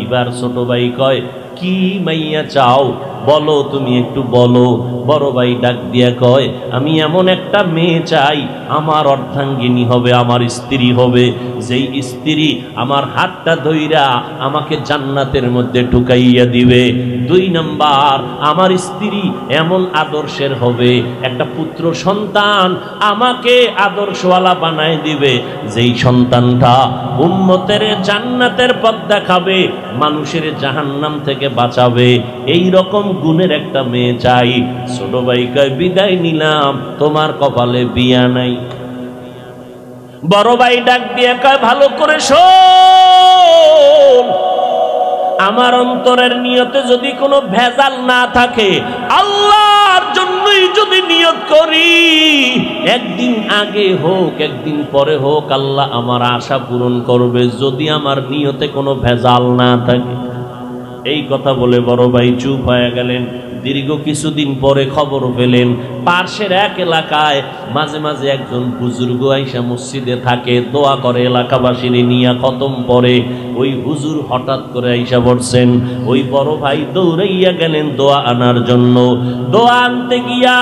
[SPEAKER 1] এবার ছোট ভাই কয়, কি মাইয়া চাও বলো, তুমি একটু বলো। বড় ভাই ডাক দিয়া কয়, আমি এমন একটা মেয়ে চাই, আমার অর্ধাঙ্গিনী হবে, আমার স্ত্রী হবে, যেই স্ত্রী আমার হাতটা ধইরা আমাকে জান্নাতের মধ্যে ঢুকাইয়া দিবে। 2 নাম্বার, আমার স্ত্রী এমন আদর্শের হবে, একটা পুত্র সন্তান আমাকে আদর্শওয়ালা বানায় দিবে, যেই সন্তানটা উম্মতের জান্নাতের পথ দেখাবে, মানুষের জাহান্নাম থেকে বাঁচাবে। এই রকম গুণের একটা মেয়ে চাই। ছোট ভাই কয়, বিদায় নিলাম, তোমার কপালে বিয়া নাই। বড় ভাই ডাক দিয়ে কয়, ভালো করে শোন, আমার অন্তরের নিয়তে যদি কোনো ভেজাল না থাকে, আল্লাহর জন্যই যদি নিয়ত করি, একদিন আগে হোক একদিন পরে হোক, আল্লাহ আমার আশা পূরণ করবে, যদি আমার নিয়তে কোনো ভেজাল না থাকে। এই কথা বলে বড় ভাই চুপ হয়ে গেলেন। দীর্ঘ কিছুদিন পরে খবর পেলেন, পাশের এক এলাকায় মাঝে মাঝে একজন বুজুর্গ আইসা মসজিদে থাকে, দোয়া করে, এলাকাবাসীর নিয়ে খতম পড়ে। ওই হুজুর হঠাৎ করে আইসা পড়ছেন। ওই বড় ভাই দৌড়াইয়া গেলেন দোয়া আনার জন্য। দোয়া আনতে গিয়া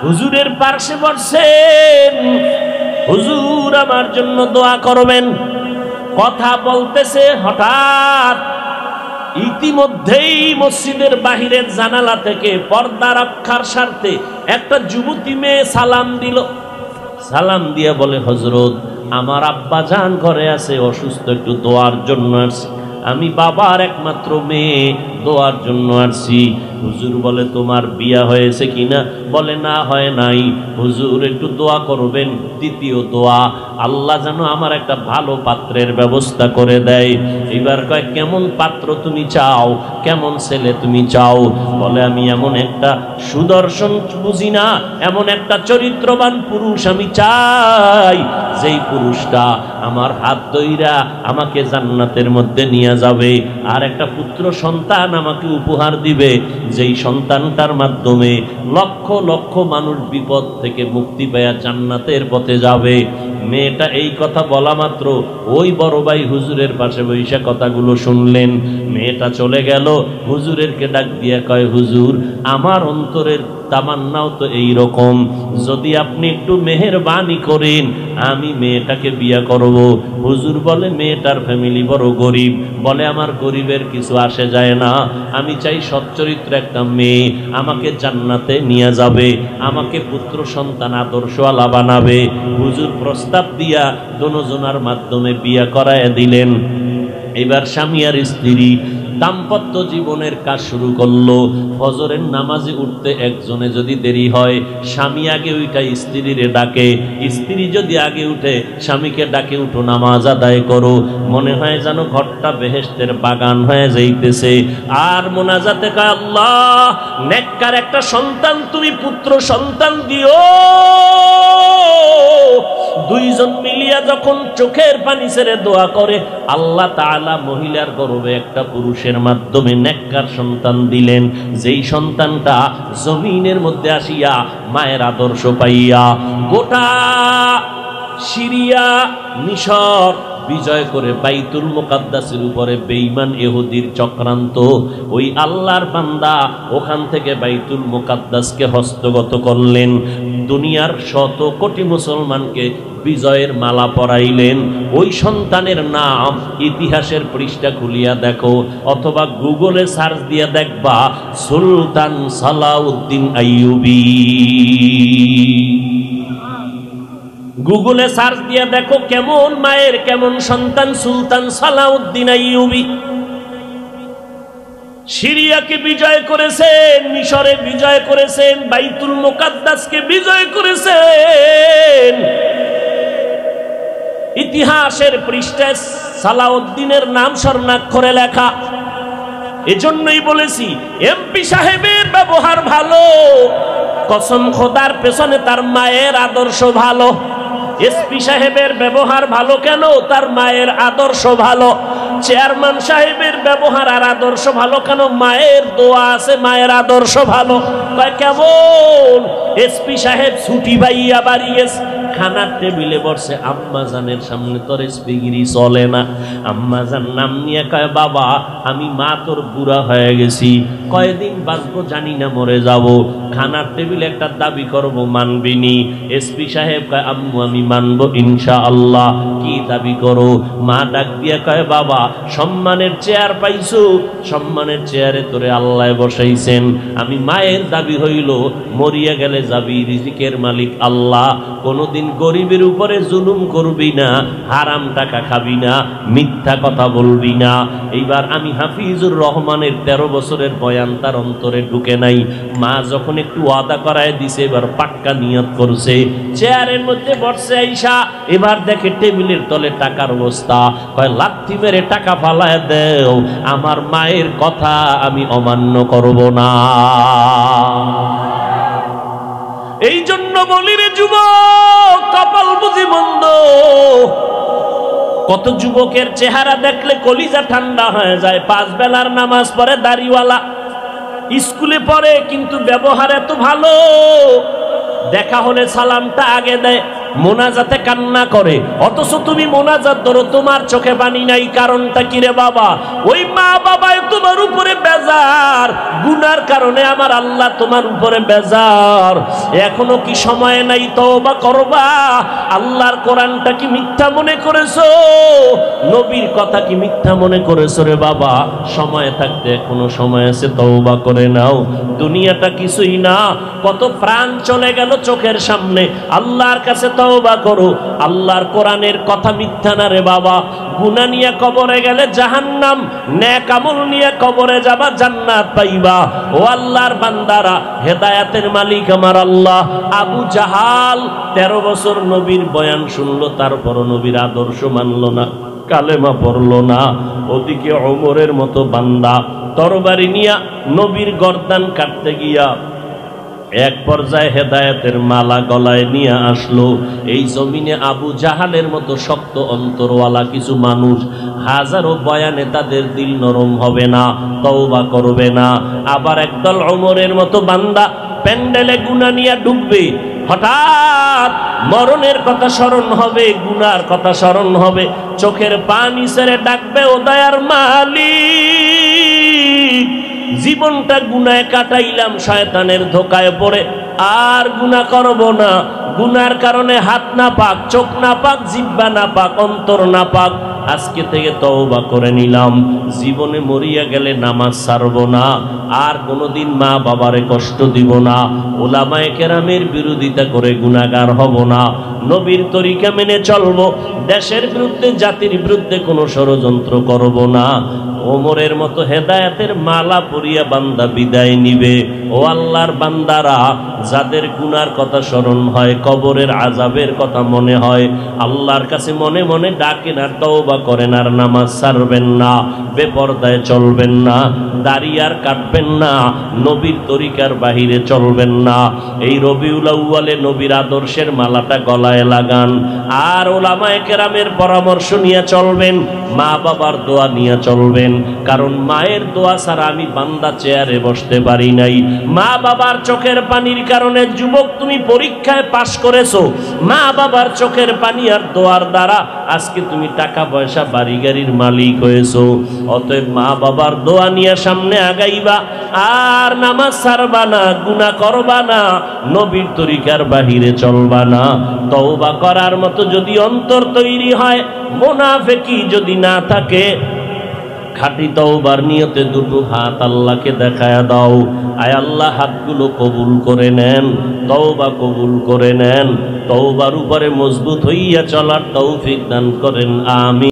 [SPEAKER 1] হুজুরের পাশে পড়ছেন, হুজুর আমার জন্য দোয়া করবেন। কথা বলতেছে, হঠাৎ ইতিমধ্যেই মসজিদের বাহিরের জানালা থেকে পর্দা রক্ষার স্বার্থে একটা যুবতী মেয়ে সালাম দিল। সালাম দিয়ে বলে, হযরত, আমার আব্বা জান ঘরে আছে, অসুস্থ, একটু দোয়ার জন্য আসছে। আমি বাবার একমাত্র মেয়ে, দোয়ার জন্য আসছি। হুজুর বলে তোমার বিয়া হয়েছে কিনা? বলে না হয় নাই। হুজুর একটু দোয়া করবেন। দ্বিতীয় দোয়া, আল্লাহ যেন আমার একটা ভালো পাত্রের ব্যবস্থা করে দেয়। এবার কয় কেমন পাত্র তুমি চাও, কেমন ছেলে তুমি চাও? বলে আমি এমন একটা সুদর্শন, বুঝি না, এমন একটা চরিত্রবান পুরুষ আমি চাই, যেই পুরুষটা আমার হাত ধইরা আমাকে জান্নাতের মধ্যে নিয়ে যাবে, আর একটা পুত্র সন্তান আমাকে উপহার দিবে, যেই সন্তানটার মাধ্যমে লক্ষ লক্ষ মানুষ বিপদ থেকে মুক্তি পেয়ে জান্নাতের পথে যাবে। মেয়েটা এই কথা বলা মাত্র ওই বড় ভাই হুজুরের পাশে বৈশা কথাগুলো শুনলেন। মেয়েটা চলে গেল, হুজুরেরকে ডাক দিয়ে কয় হুজুর আমার অন্তরের তামান্নাও তো এই রকম, যদি আপনি একটু মেহেরবানি করেন আমি মেয়েটাকে বিয়ে করব। হুজুর বলে মেয়েটার ফ্যামিলি বড় গরিব। বলে আমার গরিবের কিছু আসে যায় না, আমি চাই সচ্চরিত্র একটা মেয়ে আমাকে জান্নাতে নিয়ে যাবে, আমাকে পুত্র সন্তান আদর্শওয়ালা বানাবে। হুজুর প্রস্তাব দিয়া দোনোজনার মাধ্যমে বিয়ে করায় দিলেন। এবার স্বামী আর স্ত্রী দাম্পত্য জীবনের কাজ শুরু করলো। ফজরের নামাজে উঠতে একজনে যদি দেরি হয়, স্বামী আগে উঠা স্ত্রীরে ডাকে, স্ত্রী যদি আগে উঠে স্বামীকে ডাকে, উঠো নামাজ আদায় করো। মনে হয় যেন ঘরটা বেহেশতের বাগান হয়ে যাইতেছে। আর মোনাজাতে কয় আল্লাহ নেককার একটা সন্তান তুমি পুত্র সন্তান দিও। দুইজন মিলিয়া যখন চোখের পানি ছেড়ে দোয়া করে, আল্লাহ তাআলা মহিলার গর্ভে একটা পুরুষের মাধ্যমে নেককার সন্তান দিলেন, যেই সন্তানটা জমিনের মধ্যে আসিয়া মায়ের আদর্শ পাইয়া গোটা সিরিয়া মিশর বিজয় করে বাইতুল মুকাদ্দাসের উপরে বেঈমান ইহুদির চক্রান্ত, ওই আল্লাহর বান্দা ওখান থেকে বাইতুল মুকাদ্দাসকে হস্তগত করলেন। দুনিয়ার শত কোটি মুসলমানকে বিজয়ের মালা পরাইলেন। ওই সন্তানের নাম ইতিহাসের পৃষ্ঠা খুলিয়া দেখো, অথবা গুগলে সার্চ দিয়ে দেখবা সুলতান সালাউদ্দিন আইয়ুবী। গুগলে সার্চ দিয়ে দেখো কেমন মায়ের কেমন সন্তান, সুলতান সালাউদ্দিন আইয়ুবী। সিরিয়াকে বিজয় করেছেন, মিশরে বিজয় করেছেন, বাইতুল মুকাদ্দাসকে বিজয় করেছেন। ইতিহাসের পৃষ্ঠায় সালাউদ্দিনের নাম স্বর্ণাক্ষরে লেখা। এজন্যই বলেছি এমপি সাহেবের ব্যবহার ভালো, কসম খোদার পেছনে তার মায়ের আদর্শ ভালো। এসপি সাহেবের ব্যবহার ভালো কেন? তার মায়ের আদর্শ ভালো। চেয়ারম্যান সাহেবের ব্যবহার আর আদর্শ ভালো কেন? মায়ের দোয়া আছে, মায়ের আদর্শ ভালো। কেমন এসপি সাহেব ছুটি পাইয়া বাড়ি গেছে, খানার টেবিলে বসে, আম্মাজানের সামনে তোর এসপিগিরি চলে না। আম্মাজান নাম নিয়ে কয় বাবা আমি মা তোর বুড়া হয়ে গেছি, কয়দিন বাঁচবো জানি না, মরে যাব। খানার টেবিলে একটা দাবি করব, মানবিনি? এসপি সাহেব কয় আম্মু আমি মানবো ইনশাআল্লাহ। কি দাবি করো? মা ডাক দিয়ে কয় বাবা সম্মানের চেয়ার পাইছো, সম্মানের চেয়ারে তোরে আল্লাহ বসাইছেন। আমি মায়ের দাবি হইল মরিয়া গেলে যাবি, রিজিকের মালিক আল্লাহ, কোনোদিন গরিবের উপরে জুলুম করবি না, হারাম টাকা খাবি না, মিথ্যা কথা বলবি না। এইবার আমি হাফিজুর রহমানের 13 বছরের বয়ান তার অন্তরে ঢুকে নাই। মা যখন একটু ওয়াদা করায় দিছে, এবার পাক্কা নিয়ত করছে। চেয়ারের মধ্যে বসছে আইসা, এবার দেখে টেবিলের তলে টাকার অবস্থা। কয় লাথি মেরে টাকা ফালায় দেও, আমার মায়ের কথা আমি অমান্য করব না। এই জন্য বলি রে যুবক, কপাল বুঝি বন্ধ। কত যুবকের চেহারা দেখলে কলিজা ঠান্ডা হয়ে যায়। 5 বেলার নামাজ পড়ে, দাড়িওয়ালা, স্কুলে পড়ে, কিন্তু ব্যবহার এত ভালো, দেখা হলে সালামটা আগে দেয়, মোনাজাতে কান্না করে। অথচ তুমি মোনাজাত ধরো, তোমার চোখে পানি নাই। কারণটা কি রে বাবা? ওই মা বাবাই তোমার উপরে বেজার, গুনার কারণে আমার আল্লাহ তোমার উপরে বেজার। এখনো কি সময় নাই তওবা করবা? আল্লাহর কোরআনটা কি মিথ্যা মনে করেছো? নবীর কথা কি মিথ্যা মনে করেছো রে বাবা? সময় থাকতে এখনো সময় আছে, তওবা করে নাও। দুনিয়াটা কিছুই না, কত প্রাণ চলে গেল চোখের সামনে। আল্লাহর কাছে তওবা করো। আল্লাহর কোরআনের কথা মিথ্যা না রে বাবা। গুনাহ নিয়ে কবরে গেলে জাহান্নাম, নেক আমল নিয়ে কবরে যাবা জান্নাত পাইবা। ও আল্লাহর বান্দারা, হেদায়েতের মালিক আমার আল্লাহ। আবু জাহাল 13 বছর নবীর বয়ান শুনলো, তারপরও নবীর আদর্শ মানলো না, কালেমা পড়লো না। ওদিকে ওমরের মতো বান্দা তরবারি নিয়া নবীর গর্দান কাটতে গিয়া এক পর্যায়ে হেদায়েতের মালা গলায় নিয়ে আসলো। এই জমিনে আবু জাহালের মতো শক্ত অন্তরওয়ালা কিছু মানুষ, হাজারো বয়ানে তাদের দিল নরম হবে না, তওবা করবে না। আবার একদল ওমরের মতো বান্দা প্যান্ডেলে গুনাহ নিয়ে ঢুকবে, হঠাৎ মরণের কথা স্মরণ হবে, গুনার কথা স্মরণ হবে, চোখের পানি ছেড়ে ডাকবে, ও দয়ার মালিক, জীবনটা গুনায় কাটাইলাম, শয়তানের ধোকায় পড়ে আর গুনাহ করব না। গুনার কারণে হাত না পাক, চোখ না পাক, জিহ্বা না পাক, অন্তর না পাক, আজকে থেকে তওবা করে নিলাম। জীবনে মরিয়া গেলে নামাজ ছাড়ব না, আর কোনোদিন মা বাবারে কষ্ট দিব না, ওলামায়ে কেরামের বিরোধিতা করে গুনাহগার হব না, নবীর তরিকা মেনে চলব, দেশের বিরুদ্ধে জাতির বিরুদ্ধে কোনো ষড়যন্ত্র করব না। ওমরের মতো হেদায়েতের মালা পরিয়া বান্দা বিদায় নিবে। ও আল্লাহর বান্দারা, যাদের গুনার কথা স্মরণ হয়, কবরের আযাবের কথা মনে হয়, আল্লাহর কাছে মনে মনে ডাকেন আর তওবা করেন, আর নামাজ ছাড়বেন না, বেপরদায় চলবেন না, দাড়ি আর কাটবেন না, নবীর তরিকার বাহিরে চলবেন না। এই রবিউল আউয়ালে নবীর আদর্শের মালাটা গলায় লাগান, আর ওলামায়ে কেরামের পরামর্শ নিয়ে চলবেন, মা বাবার দোয়া নিয়ে চলবেন। কারণ মায়ের দোয়া ছাড়া আমি বান্দা চেয়ারে বসতে পারি নাই। মা বাবার চোখের পানির কারণে যুবক তুমি পরীক্ষায় পাশ করেছো, মা বাবার চোখের পানি আর দোয়ার দ্বারা আজকে তুমি টাকা পয়সা বাড়ি গাড়ির মালিক হয়েছো। অতএব মা বাবার দোয়া নিয়ে সামনে আগাইবা, আর নামাজ ছাড়বা না, গুনাহ করবা না, নবীর তরিকার বাহিরে চলবা না। তওবা করার মতো যদি অন্তর তৈরি হয়, মুনাফিকি যদি না থাকে, খাঁটি তওবার নিয়তে দুটো হাত আল্লাহকে দেখায়া দাও। আয় আল্লাহ, হাতগুলো কবুল করে নেন, তওবা কবুল করে নেন, তওবার উপরে মজবুত হইয়া চলার তৌফিক দান করেন, আমিন।